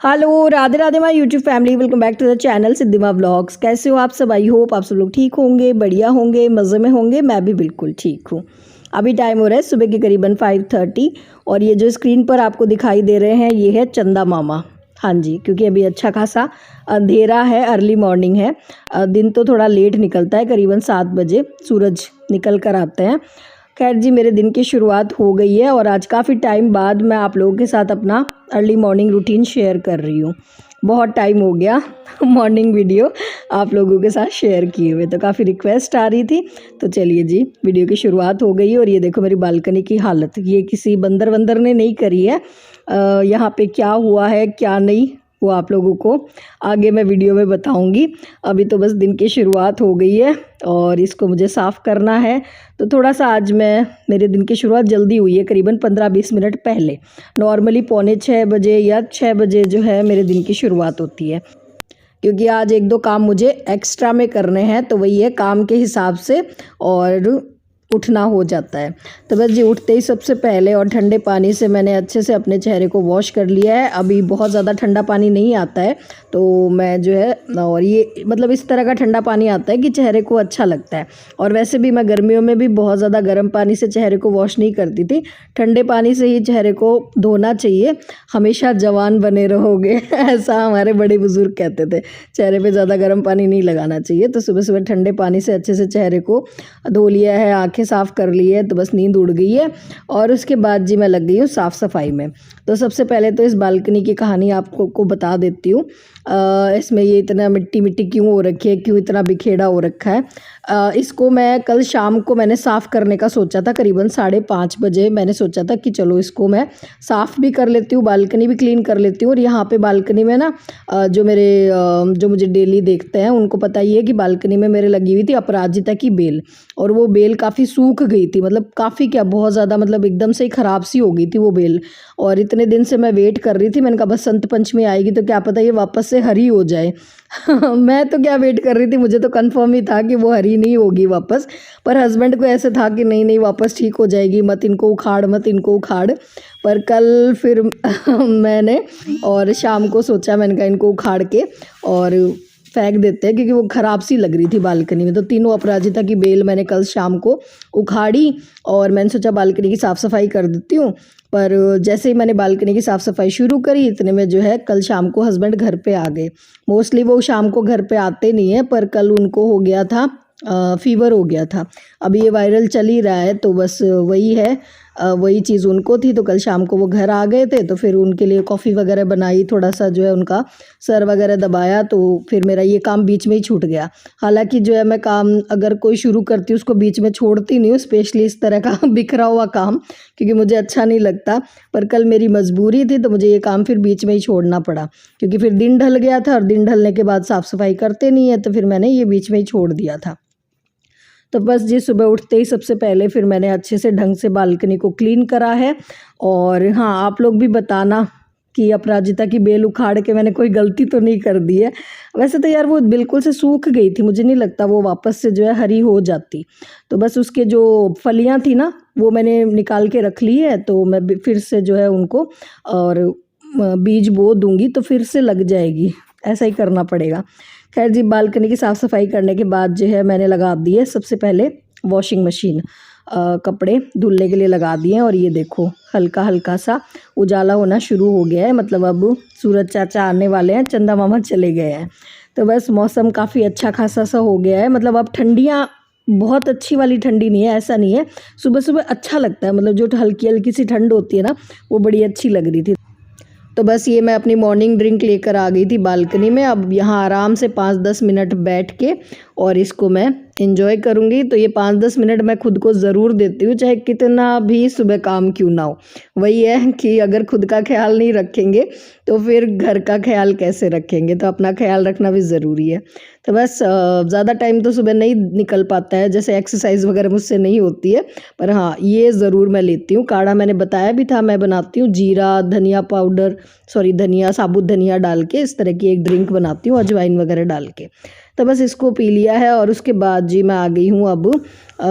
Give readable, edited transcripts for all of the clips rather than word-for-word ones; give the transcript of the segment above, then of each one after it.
Hello Radhe Radhe my YouTube family, welcome back to the channel Siddhima vlogs. कैसे हो आप सब? आई होप आप सब लोग ठीक होंगे, बढ़िया होंगे, मज़े में होंगे। मैं भी बिल्कुल ठीक हूँ। अभी टाइम हो रहा है सुबह के करीबन 5:30 और ये जो स्क्रीन पर आपको दिखाई दे रहे हैं ये है चंदा मामा। हाँ जी, क्योंकि अभी अच्छा खासा अंधेरा है, अर्ली मॉर्निंग है। दिन तो थोड़ा लेट निकलता है, करीबन 7 बजे सूरज निकल कर आते हैं। खैर जी, मेरे दिन की शुरुआत हो गई है और आज काफ़ी टाइम बाद मैं आप लोगों के साथ अपना अर्ली मॉर्निंग रूटीन शेयर कर रही हूँ। बहुत टाइम हो गया मॉर्निंग वीडियो आप लोगों के साथ शेयर किए हुए, तो काफ़ी रिक्वेस्ट आ रही थी। तो चलिए जी, वीडियो की शुरुआत हो गई और ये देखो मेरी बालकनी की हालत, ये किसी बंदर वंदर ने नहीं करी है। यहाँ पे क्या हुआ है क्या नहीं वो आप लोगों को आगे मैं वीडियो में बताऊंगी। अभी तो बस दिन की शुरुआत हो गई है और इसको मुझे साफ़ करना है। तो थोड़ा सा आज मेरे दिन की शुरुआत जल्दी हुई है, करीबन 15-20 मिनट पहले। नॉर्मली 5:45 बजे या 6 बजे जो है मेरे दिन की शुरुआत होती है, क्योंकि आज 1-2 काम मुझे एक्स्ट्रा में करने हैं, तो वही है काम के हिसाब से और उठना हो जाता है। तो बस जी उठते ही सबसे पहले और ठंडे पानी से मैंने अच्छे से अपने चेहरे को वॉश कर लिया है। अभी बहुत ज़्यादा ठंडा पानी नहीं आता है, तो मैं जो है और ये मतलब इस तरह का ठंडा पानी आता है कि चेहरे को अच्छा लगता है। और वैसे भी मैं गर्मियों में भी बहुत ज़्यादा गर्म पानी से चेहरे को वॉश नहीं करती थी, ठंडे पानी से ही चेहरे को धोना चाहिए, हमेशा जवान बने रहोगे ऐसा हमारे बड़े बुजुर्ग कहते थे। चेहरे पे ज़्यादा गर्म पानी नहीं लगाना चाहिए। तो सुबह सुबह ठंडे पानी से अच्छे से चेहरे को धो लिया है, आँखें साफ़ कर ली है, तो बस नींद उड़ गई है। और उसके बाद जी मैं लग गई हूँ साफ़ सफाई में। तो सबसे पहले तो इस बालकनी की कहानी आपको बता देती हूँ। इसमें ये इतना मिट्टी मिट्टी क्यों हो रखी है, क्यों इतना बिखेड़ा हो रखा है। इसको मैं कल शाम को मैंने साफ़ करने का सोचा था, करीबन 5:30 बजे मैंने सोचा था कि चलो इसको मैं साफ़ भी कर लेती हूँ, बालकनी भी क्लीन कर लेती हूँ। और यहाँ पे बालकनी में ना जो मुझे डेली देखते हैं उनको पता ही है कि बालकनी में मेरे लगी हुई थी अपराजिता की बेल, और वो बेल काफ़ी सूख गई थी, मतलब काफ़ी क्या बहुत ज़्यादा, मतलब एकदम से ही ख़राब सी हो गई थी वो बेल। और इतने दिन से मैं वेट कर रही थी, मैंने कहा बसंत पंचमी आएगी तो क्या पता ये वापस से हरी हो जाए मैं तो क्या वेट कर रही थी, मुझे तो कंफर्म ही था कि वो हरी नहीं होगी वापस। पर हस्बैंड को ऐसे था कि नहीं नहीं वापस ठीक हो जाएगी, मत इनको उखाड़ मत इनको उखाड़। पर कल फिर मैंने और शाम को सोचा, मैंने कहा इनको उखाड़ के और फेंक देते हैं, क्योंकि वो ख़राब सी लग रही थी बालकनी में। तो तीनों अपराजिता की बेल मैंने कल शाम को उखाड़ी और मैंने सोचा बालकनी की साफ़ सफाई कर देती हूँ। पर जैसे ही मैंने बालकनी की साफ़ सफाई शुरू करी, इतने में जो है कल शाम को हस्बैंड घर पे आ गए। मोस्टली वो शाम को घर पे आते नहीं है, पर कल उनको हो गया था फीवर हो गया था। अभी ये वायरल चल ही रहा है, तो बस वही है, वही चीज़ उनको थी। तो कल शाम को वो घर आ गए थे, तो फिर उनके लिए कॉफ़ी वगैरह बनाई, थोड़ा सा जो है उनका सर वगैरह दबाया, तो फिर मेरा ये काम बीच में ही छूट गया। हालांकि जो है मैं काम अगर कोई शुरू करती हूँ उसको बीच में छोड़ती नहीं हूँ, स्पेशली इस तरह का बिखरा हुआ काम, क्योंकि मुझे अच्छा नहीं लगता। पर कल मेरी मजबूरी थी, तो मुझे ये काम फिर बीच में ही छोड़ना पड़ा, क्योंकि फिर दिन ढल गया था और दिन ढलने के बाद साफ़ सफाई करते नहीं है, तो फिर मैंने ये बीच में ही छोड़ दिया था। तो बस जी सुबह उठते ही सबसे पहले फिर मैंने अच्छे से ढंग से बालकनी को क्लीन करा है। और हाँ, आप लोग भी बताना कि अपराजिता की बेल उखाड़ के मैंने कोई गलती तो नहीं कर दी है। वैसे तो यार वो बिल्कुल से सूख गई थी, मुझे नहीं लगता वो वापस से जो है हरी हो जाती। तो बस उसके जो फलियां थी ना वो मैंने निकाल के रख ली है, तो मैं फिर से जो है उनको और बीज बो दूंगी तो फिर से लग जाएगी, ऐसा ही करना पड़ेगा। खैर जी, बालकनी की साफ़ सफाई करने के बाद जो है मैंने लगा दी है सबसे पहले वॉशिंग मशीन, कपड़े धुलने के लिए लगा दिए हैं। और ये देखो हल्का हल्का सा उजाला होना शुरू हो गया है, मतलब अब सूरज चाचा आने वाले हैं, चंदा मामा चले गए हैं। तो बस मौसम काफ़ी अच्छा खासा सा हो गया है, मतलब अब ठंडियाँ बहुत अच्छी वाली ठंडी नहीं है, ऐसा नहीं है। सुबह सुबह अच्छा लगता है, मतलब जो हल्की हल्की सी ठंड होती है ना वो बड़ी अच्छी लग रही थी। तो बस ये मैं अपनी मॉर्निंग ड्रिंक लेकर आ गई थी बालकनी में। अब यहाँ आराम से 5-10 मिनट बैठ के और इसको मैं एंजॉय करूँगी। तो ये 5-10 मिनट मैं खुद को ज़रूर देती हूँ, चाहे कितना भी सुबह काम क्यों ना हो। वही है कि अगर खुद का ख्याल नहीं रखेंगे तो फिर घर का ख्याल कैसे रखेंगे, तो अपना ख्याल रखना भी ज़रूरी है। तो बस ज़्यादा टाइम तो सुबह नहीं निकल पाता है, जैसे एक्सरसाइज वगैरह मुझसे नहीं होती है, पर हाँ ये ज़रूर मैं लेती हूँ। काढ़ा मैंने बताया भी था, मैं बनाती हूँ जीरा धनिया पाउडर, धनिया, साबुत धनिया डाल के इस तरह की एक ड्रिंक बनाती हूँ, अजवाइन वगैरह डाल के। तो बस इसको पी लिया है और उसके बाद जी मैं आ गई हूँ अब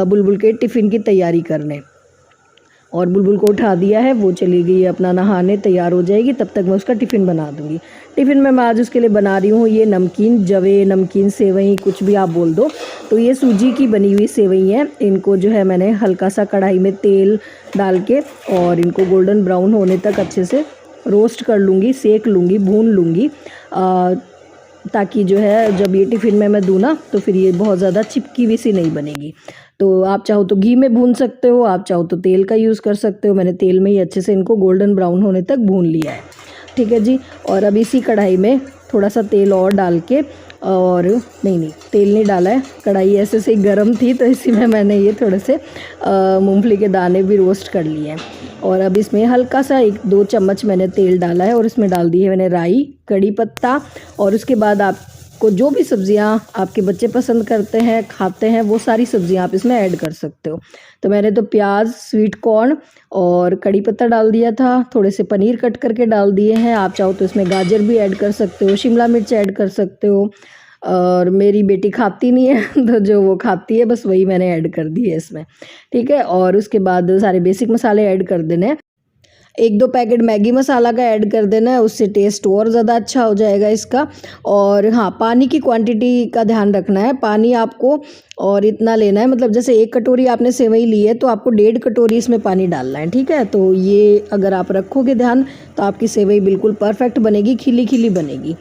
बुलबुल के टिफ़िन की तैयारी करने। और बुलबुल को उठा दिया है, वो चली गई है अपना नहाने, तैयार हो जाएगी, तब तक मैं उसका टिफ़िन बना दूँगी। टिफ़िन में मैं आज उसके लिए बना रही हूँ ये नमकीन जवे, नमकीन सेवई, कुछ भी आप बोल दो। तो ये सूजी की बनी हुई सेवई है। इनको जो है मैंने हल्का सा कढ़ाई में तेल डाल के और इनको गोल्डन ब्राउन होने तक अच्छे से रोस्ट कर लूँगी, सेक लूँगी, भून लूँगी, ताकि जो है जब ये टिफ़िन में मैं दूँ ना तो फिर ये बहुत ज़्यादा चिपकी हुई सी नहीं बनेगी। तो आप चाहो तो घी में भून सकते हो, आप चाहो तो तेल का यूज़ कर सकते हो। मैंने तेल में ही अच्छे से इनको गोल्डन ब्राउन होने तक भून लिया है, ठीक है जी। और अब इसी कढ़ाई में थोड़ा सा तेल और डाल के, और नहीं तेल नहीं डाला है, कढ़ाई ऐसे से ही गर्म थी तो इसी में मैंने ये थोड़े से मूंगफली के दाने भी रोस्ट कर लिए हैं। और अब इसमें हल्का सा 1-2 चम्मच मैंने तेल डाला है और इसमें डाल दी है मैंने राई, कड़ी पत्ता, और उसके बाद आपको जो भी सब्जियां आपके बच्चे पसंद करते हैं, खाते हैं, वो सारी सब्जियां आप इसमें ऐड कर सकते हो। तो मैंने तो प्याज, स्वीट कॉर्न और कड़ी पत्ता डाल दिया था, थोड़े से पनीर कट करके डाल दिए हैं। आप चाहो तो इसमें गाजर भी ऐड कर सकते हो, शिमला मिर्च ऐड कर सकते हो। और मेरी बेटी खाती नहीं है तो जो वो खाती है बस वही मैंने ऐड कर दी है इसमें, ठीक है। और उसके बाद सारे बेसिक मसाले ऐड कर देने हैं। 1-2 पैकेट मैगी मसाला का ऐड कर देना है, उससे टेस्ट और ज़्यादा अच्छा हो जाएगा इसका। और हाँ, पानी की क्वांटिटी का ध्यान रखना है। पानी आपको और इतना लेना है, मतलब जैसे 1 कटोरी आपने सेवई ली है तो आपको 1.5 कटोरी इसमें पानी डालना है, ठीक है। तो ये अगर आप रखोगे ध्यान तो आपकी सेवई बिल्कुल परफेक्ट बनेगी, खिली खिली बनेगी,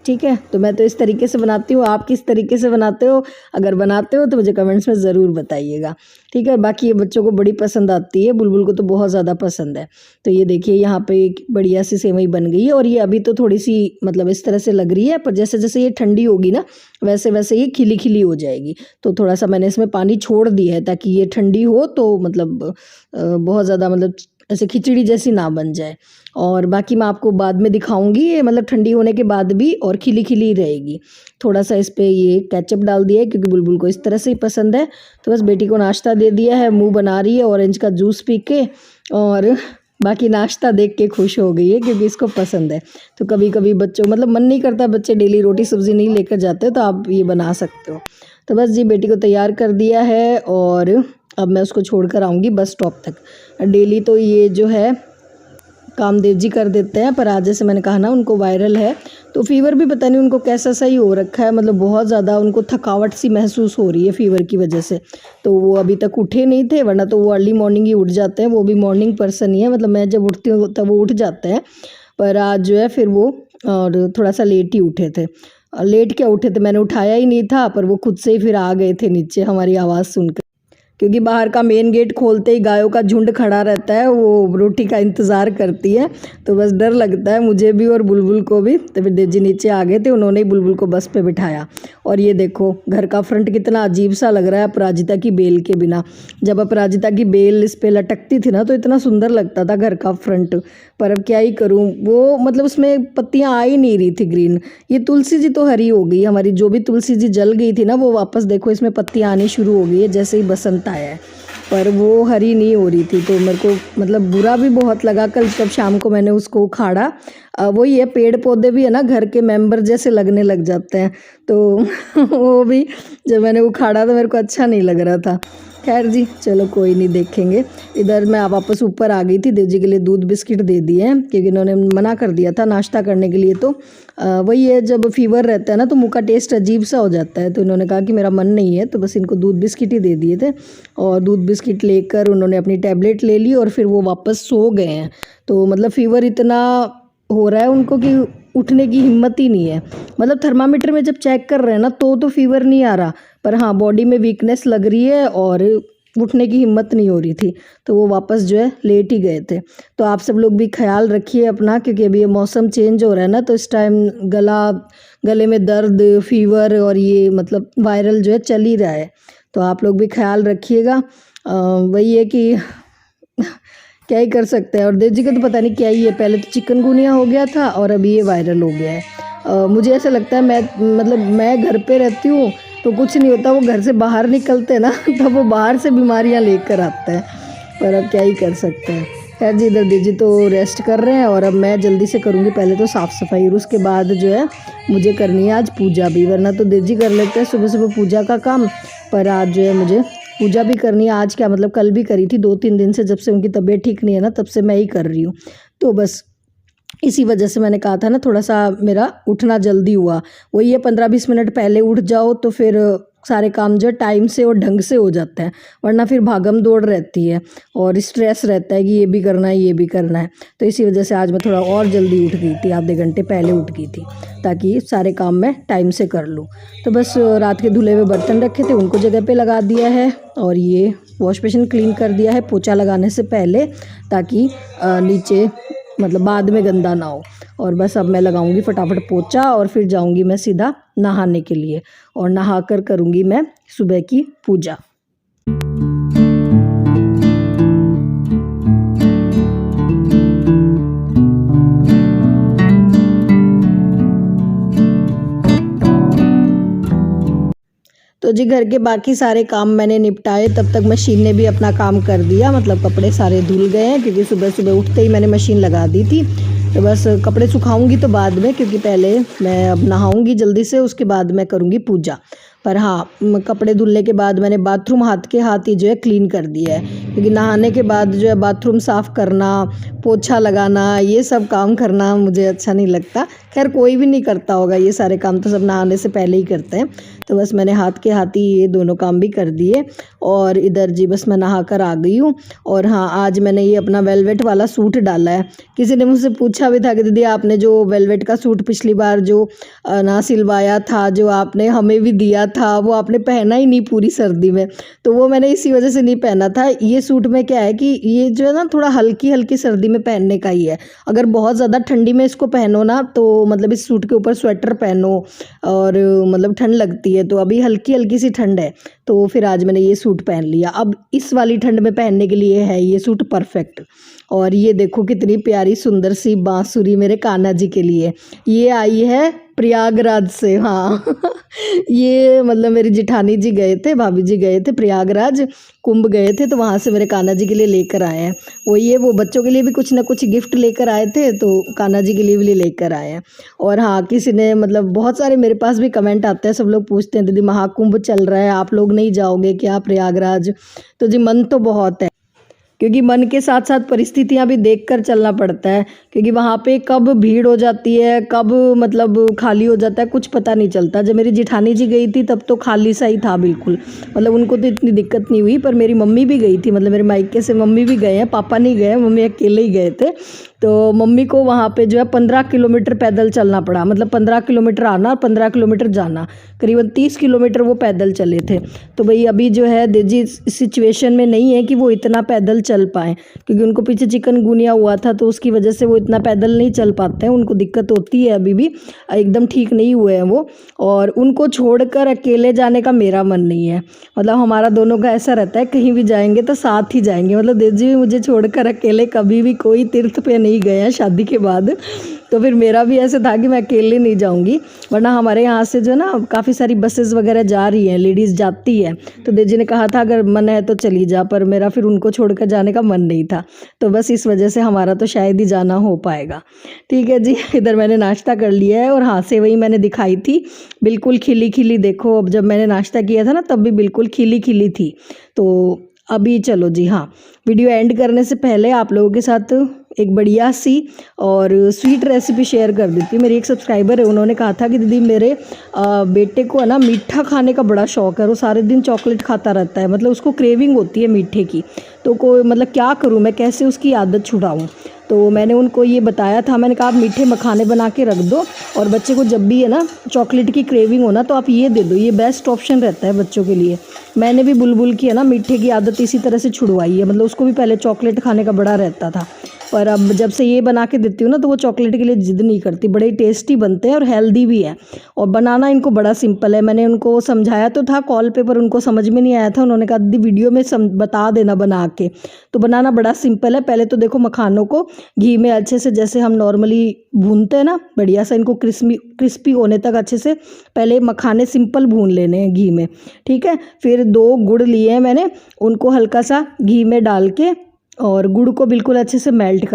ठीक है। तो मैं तो इस तरीके से बनाती हूँ, आप किस तरीके से बनाते हो? अगर बनाते हो तो मुझे कमेंट्स में ज़रूर बताइएगा, ठीक है। बाकी ये बच्चों को बड़ी पसंद आती है, बुलबुल को तो बहुत ज़्यादा पसंद है। तो ये देखिए यहाँ पे एक बढ़िया सी सेवई बन गई है, और ये अभी तो थोड़ी सी मतलब इस तरह से लग रही है, पर जैसे जैसे ये ठंडी होगी ना वैसे वैसे ये खिली खिली हो जाएगी। तो थोड़ा सा मैंने इसमें पानी छोड़ दिया है ताकि ये ठंडी हो तो मतलब बहुत ज़्यादा मतलब ऐसे खिचड़ी जैसी ना बन जाए। और बाकी मैं आपको बाद में दिखाऊंगी, ये मतलब ठंडी होने के बाद भी और खिली खिली रहेगी। थोड़ा सा इस पर ये केचप डाल दिया है क्योंकि बुलबुल को इस तरह से ही पसंद है। तो बस बेटी को नाश्ता दे दिया है, मुंह बना रही है ऑरेंज का जूस पी के, और बाकी नाश्ता देख के खुश हो गई है क्योंकि इसको पसंद है। तो कभी कभी बच्चों मतलब मन नहीं करता, बच्चे डेली रोटी सब्ज़ी नहीं लेकर जाते, तो आप ये बना सकते हो। तो बस जी बेटी को तैयार कर दिया है और अब मैं उसको छोड़ कर आऊँगी बस स्टॉप तक। डेली तो ये जो है कामदेव जी कर देते हैं, पर आज जैसे मैंने कहा ना उनको वायरल है तो फीवर भी पता नहीं उनको कैसा सही हो रखा है, मतलब बहुत ज़्यादा उनको थकावट सी महसूस हो रही है फीवर की वजह से। तो वो अभी तक उठे नहीं थे, वरना तो वो अर्ली मॉर्निंग ही उठ जाते हैं, वो भी मॉर्निंग पर्सन ही है, मतलब मैं जब उठती हूँ तब वो उठ जाते हैं। पर आज जो है फिर वो और थोड़ा सा लेट ही उठे थे। लेट क्या उठे थे, मैंने उठाया ही नहीं था, पर वो खुद से ही फिर आ गए थे नीचे हमारी आवाज़ सुनकर, क्योंकि बाहर का मेन गेट खोलते ही गायों का झुंड खड़ा रहता है, वो रोटी का इंतज़ार करती है। तो बस डर लगता है मुझे भी और बुलबुल को भी। तो फिर देव जी नीचे आ गए थे, उन्होंने ही बुलबुल को बस पे बिठाया। और ये देखो घर का फ्रंट कितना अजीब सा लग रहा है अपराजिता की बेल के बिना। जब अपराजिता की बेल इस पे लटकती थी ना तो इतना सुंदर लगता था घर का फ्रंट, पर अब क्या ही करूँ, वो मतलब उसमें पत्तियाँ आ ही नहीं रही थी ग्रीन। ये तुलसी जी तो हरी हो गई हमारी, जो भी तुलसी जी जल गई थी ना वो वापस देखो इसमें पत्तियाँ आनी शुरू हो गई है जैसे ही बसंत आया है, पर वो हरी नहीं हो रही थी। तो मेरे को मतलब बुरा भी बहुत लगा कल जब शाम को मैंने उसको उखाड़ा। वही है, पेड़ पौधे भी है ना घर के मेंबर जैसे लगने लग जाते हैं, तो वो भी जब मैंने उखाड़ा तो मेरे को अच्छा नहीं लग रहा था। खैर जी चलो कोई नहीं, देखेंगे। इधर मैं वापस ऊपर आ गई थी, देव जी के लिए दूध बिस्किट दे दिए हैं क्योंकि इन्होंने मना कर दिया था नाश्ता करने के लिए। तो वही है, जब फीवर रहता है ना तो मुँह का टेस्ट अजीब सा हो जाता है, तो इन्होंने कहा कि मेरा मन नहीं है, तो बस इनको दूध बिस्किट ही दे दिए थे। और दूध बिस्किट लेकर उन्होंने अपनी टैबलेट ले ली और फिर वो वापस सो गए हैं। तो मतलब फ़ीवर इतना हो रहा है उनको कि उठने की हिम्मत ही नहीं है। मतलब थर्मामीटर में जब चेक कर रहे हैं ना तो फीवर नहीं आ रहा, पर हाँ बॉडी में वीकनेस लग रही है और उठने की हिम्मत नहीं हो रही थी, तो वो वापस जो है लेट ही गए थे। तो आप सब लोग भी ख्याल रखिए अपना, क्योंकि अभी ये मौसम चेंज हो रहा है ना, तो इस टाइम गले में दर्द, फीवर और ये मतलब वायरल जो है चल ही रहा है, तो आप लोग भी ख्याल रखिएगा। वही है कि क्या ही कर सकते हैं। और देव जी का तो पता नहीं क्या ही है, पहले तो चिकनगुनिया हो गया था और अभी ये वायरल हो गया है। मुझे ऐसा लगता है मैं घर पे रहती हूँ तो कुछ नहीं होता, वो घर से बाहर निकलते हैं ना तब वो बाहर से बीमारियाँ लेकर आते हैं, पर अब क्या ही कर सकते हैं। खैर जी इधर देव जी तो रेस्ट कर रहे हैं और अब मैं जल्दी से करूँगी पहले तो साफ़ सफाई, और उसके बाद जो है मुझे करनी है आज पूजा भी, वरना तो देव जी कर लेते हैं सुबह सुबह पूजा का काम, पर आज जो है मुझे पूजा भी करनी है। आज क्या मतलब कल भी करी थी, 2-3 दिन से, जब से उनकी तबीयत ठीक नहीं है ना, तब से मैं ही कर रही हूँ। तो बस इसी वजह से मैंने कहा था ना, थोड़ा सा मेरा उठना जल्दी हुआ। वही है 15-20 मिनट पहले उठ जाओ तो फिर सारे काम जो टाइम से और ढंग से हो जाते हैं, वरना फिर भागम दौड़ रहती है और स्ट्रेस रहता है कि ये भी करना है, ये भी करना है। तो इसी वजह से आज मैं थोड़ा और जल्दी उठ गई थी, आधे घंटे पहले उठ गई थी, ताकि सारे काम मैं टाइम से कर लूँ। तो बस रात के धुले हुए बर्तन रखे थे, उनको जगह पे लगा दिया है, और ये वॉश बेसिन क्लीन कर दिया है पोछा लगाने से पहले, ताकि नीचे मतलब बाद में गंदा ना हो। और बस अब मैं लगाऊंगी फटाफट पोछा और फिर जाऊंगी मैं सीधा नहाने के लिए, और नहाकर करूंगी मैं सुबह की पूजा। तो जी घर के बाकी सारे काम मैंने निपटाए, तब तक मशीन ने भी अपना काम कर दिया, मतलब कपड़े सारे धुल गए हैं, क्योंकि सुबह सुबह उठते ही मैंने मशीन लगा दी थी। तो बस कपड़े सुखाऊंगी तो बाद में, क्योंकि पहले मैं अब नहाऊंगी जल्दी से, उसके बाद मैं करूंगी पूजा। पर हाँ, कपड़े धुलने के बाद मैंने बाथरूम हाथ के हाथ ही जो है क्लीन कर दिया है, क्योंकि नहाने के बाद जो है बाथरूम साफ़ करना, पोछा लगाना, ये सब काम करना मुझे अच्छा नहीं लगता। खैर कोई भी नहीं करता होगा ये सारे काम, तो सब नहाने से पहले ही करते हैं। तो बस मैंने हाथ के हाथ ही ये दोनों काम भी कर दिए, और इधर जी बस मैं नहा कर आ गई हूँ। और हाँ, आज मैंने ये अपना वेलवेट वाला सूट डाला है। किसी ने मुझसे पूछा भी था कि दीदी आपने जो वेलवेट का सूट पिछली बार जो ना सिलवाया था, जो आपने हमें भी दिया था, वो आपने पहना ही नहीं पूरी सर्दी में। तो वो मैंने इसी वजह से नहीं पहना था। ये सूट में क्या है कि ये जो है ना थोड़ा हल्की हल्की सर्दी में पहनने का ही है। अगर बहुत ज़्यादा ठंडी में इसको पहनो ना, तो मतलब इस सूट के ऊपर स्वेटर पहनो और मतलब ठंड लगती है। तो अभी हल्की हल्की सी ठंड है, तो फिर आज मैंने ये सूट पहन लिया। अब इस वाली ठंड में पहनने के लिए है ये सूट परफेक्ट। और ये देखो कितनी प्यारी सुंदर सी बांसुरी मेरे कान्हा जी के लिए, ये आई है प्रयागराज से। हाँ ये मतलब मेरी जिठानी जी गए थे, भाभी जी गए थे प्रयागराज, कुंभ गए थे, तो वहाँ से मेरे कान्हा जी के लिए लेकर आए हैं। वो बच्चों के लिए भी कुछ ना कुछ गिफ्ट लेकर आए थे, तो कान्हा जी के लिए भी लेकर आए हैं। और हाँ, किसी ने मतलब बहुत सारे मेरे पास भी कमेंट आते हैं, सब लोग पूछते हैं दीदी महाकुंभ चल रहा है, आप लोग नहीं जाओगे क्या प्रयागराज? तो जी मन तो बहुत है, क्योंकि मन के साथ साथ परिस्थितियां भी देखकर चलना पड़ता है, क्योंकि वहाँ पे कब भीड़ हो जाती है, कब मतलब खाली हो जाता है, कुछ पता नहीं चलता। जब मेरी जिठानी जी गई थी तब तो खाली सा ही था बिल्कुल, मतलब उनको तो इतनी दिक्कत नहीं हुई। पर मेरी मम्मी भी गई थी, मतलब मेरे मायके से मम्मी भी गए हैं, पापा नहीं गए, मम्मी अकेले ही गए थे। तो मम्मी को वहाँ पे जो है 15 किलोमीटर पैदल चलना पड़ा, मतलब 15 किलोमीटर आना और 15 किलोमीटर जाना, करीबन 30 किलोमीटर वो पैदल चले थे। तो भाई अभी जो है जी सिचुएशन में नहीं है कि वो इतना पैदल चल पाएँ, क्योंकि उनको पीछे चिकनगुनिया हुआ था, तो उसकी वजह से वो इतना पैदल नहीं चल पाते हैं, उनको दिक्कत होती है, अभी भी एकदम ठीक नहीं हुए हैं वो। और उनको छोड़कर अकेले जाने का मेरा मन नहीं है, मतलब हमारा दोनों का ऐसा रहता है कहीं भी जाएंगे तो साथ ही जाएंगे। मतलब देव जी भी मुझे छोड़कर अकेले कभी भी कोई तीर्थ पे नहीं गए हैं शादी के बाद, तो फिर मेरा भी ऐसे था कि मैं अकेले नहीं जाऊंगी। वरना हमारे यहाँ से जो है ना काफ़ी सारी बसेस वगैरह जा रही हैं, लेडीज़ जाती है, तो देव जी ने कहा था अगर मन है तो चली जा, पर मेरा फिर उनको छोड़कर जाने का मन नहीं था। तो बस इस वजह से हमारा तो शायद ही जाना हो पाएगा। ठीक है जी, इधर मैंने नाश्ता कर लिया है, और हाँ सेवई मैंने दिखाई थी बिल्कुल खिली खिली, देखो अब जब मैंने नाश्ता किया था ना तब भी बिल्कुल खिली खिली थी। तो अभी चलो जी, हाँ वीडियो एंड करने से पहले आप लोगों के साथ एक बढ़िया सी और स्वीट रेसिपी शेयर कर देती हूँ। मेरी एक सब्सक्राइबर है, उन्होंने कहा था कि दीदी मेरे बेटे को है ना मीठा खाने का बड़ा शौक है, वो सारे दिन चॉकलेट खाता रहता है, मतलब उसको क्रेविंग होती है मीठे की। तो कोई मतलब क्या करूँ मैं, कैसे उसकी आदत छुड़ाऊँ? तो मैंने उनको ये बताया था, मैंने कहा आप मीठे मखाने बना के रख दो, और बच्चे को जब भी है ना चॉकलेट की क्रेविंग हो ना तो आप ये दे दो, ये बेस्ट ऑप्शन रहता है बच्चों के लिए। मैंने भी बुलबुल की है ना मीठे की आदत इसी तरह से छुड़वाई है, मतलब उसको भी पहले चॉकलेट खाने का बड़ा रहता था, पर अब जब से ये बना के देती हूँ ना तो वो चॉकलेट के लिए जिद नहीं करती। बड़े ही टेस्टी बनते हैं और हेल्दी भी है, और बनाना इनको बड़ा सिंपल है। मैंने उनको समझाया तो था कॉल पे, पर उनको समझ में नहीं आया था, उन्होंने कहा दीदी वीडियो में बता देना बना के। तो बनाना बड़ा सिंपल है। पहले तो देखो मखानों को घी में अच्छे से, जैसे हम नॉर्मली भूनते हैं ना, बढ़िया सा इनको क्रिस्पी होने तक अच्छे से पहले मखाने सिंपल भून लेने हैं घी में। ठीक है, फिर 2 गुड़ लिए हैं मैंने, उनको हल्का सा घी में डाल के और गुड़ को बिल्कुल अच्छे से मेल्ट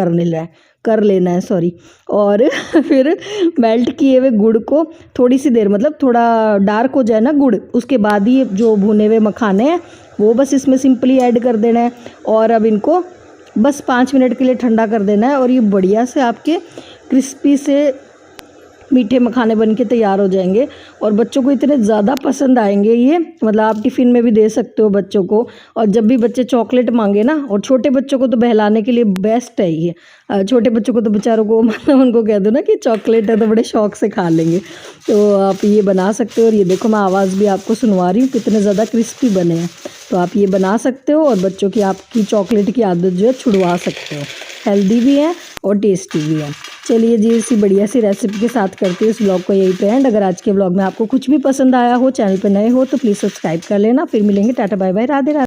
कर लेना है सॉरी। और फिर मेल्ट किए हुए गुड़ को थोड़ी सी देर, मतलब थोड़ा डार्क हो जाए ना गुड़, उसके बाद ही जो भुने हुए मखाने हैं वो बस इसमें सिंपली ऐड कर देना है। और अब इनको बस 5 मिनट के लिए ठंडा कर देना है और ये बढ़िया से आपके क्रिस्पी से मीठे मखाने बन के तैयार हो जाएंगे। और बच्चों को इतने ज़्यादा पसंद आएंगे ये, मतलब आप टिफ़िन में भी दे सकते हो बच्चों को। और जब भी बच्चे चॉकलेट मांगे ना, और छोटे बच्चों को तो बहलाने के लिए बेस्ट है ये। छोटे बच्चों को तो बेचारों को मतलब उनको कह दो ना कि चॉकलेट है तो बड़े शौक से खा लेंगे। तो आप ये बना सकते हो। और ये देखो मैं आवाज़ भी आपको सुनवा रही हूँ कितने ज़्यादा क्रिस्पी बने हैं। तो आप ये बना सकते हो और बच्चों की आपकी चॉकलेट की आदत जो है छुड़वा सकते हो। हेल्दी भी है और टेस्टी भी है। चलिए जी, इसी बढ़िया सी रेसिपी के साथ करते हैं इस ब्लॉग को यही पे एंड। अगर आज के ब्लॉग में आपको कुछ भी पसंद आया हो, चैनल पर नए हो तो प्लीज़ सब्सक्राइब कर लेना। फिर मिलेंगे, tata bye bye, Radhe Radhe.